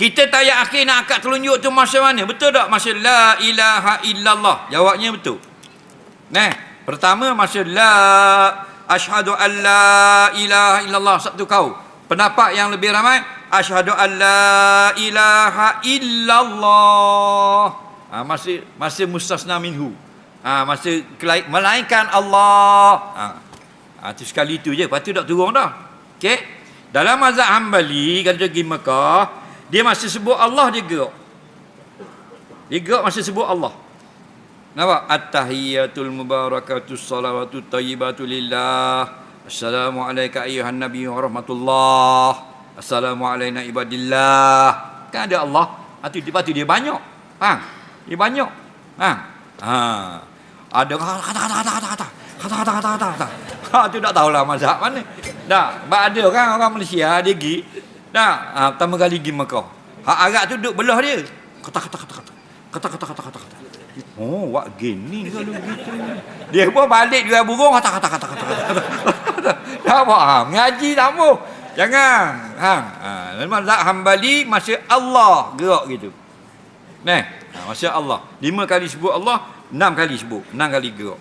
Kita tak ayat akhir nak akad telunjuk tu masa mana? Betul tak? Masa la ilaha illallah. Jawabnya betul. Nah, pertama masa la asyhadu an la ilaha illallah. Satu kau. Pendapat yang lebih ramai, asyhadu an la ilaha illallah. Masa mustasna minhu. Masa melainkan Allah. Itu sekali itu je. Lepas tu tak turun dah. Okey. Dalam mazhab Hambali, kalau pergi Mekah, dia masih sebut Allah, dia gerak. Dia gerak masih sebut Allah. Nampak? At-tahiyyatul mubarakatus salawatut tayyibatu lillah. Assalamualaikum ayuhan nabi wa rahmatullah. Assalamualaikum ibadillah. Kan ada Allah. Lepas tu dia banyak. Dia banyak. Ada kata. Tu tak tahulah mazhab mana. Dah, ada orang Malaysia dia pergi. Dah, pertama kali pergi Mekah. Hak Arab tu duduk belah dia. Kata. Oh, wak gini kalau begitu. Dia pun balik jual burung kata. Dah apa? Ngaji tak mau. Jangan. Mazhab Hambali masya Allah gerak gitu. Masya Allah. 5 kali sebut Allah, 6 kali sebut, 6 kali gerak.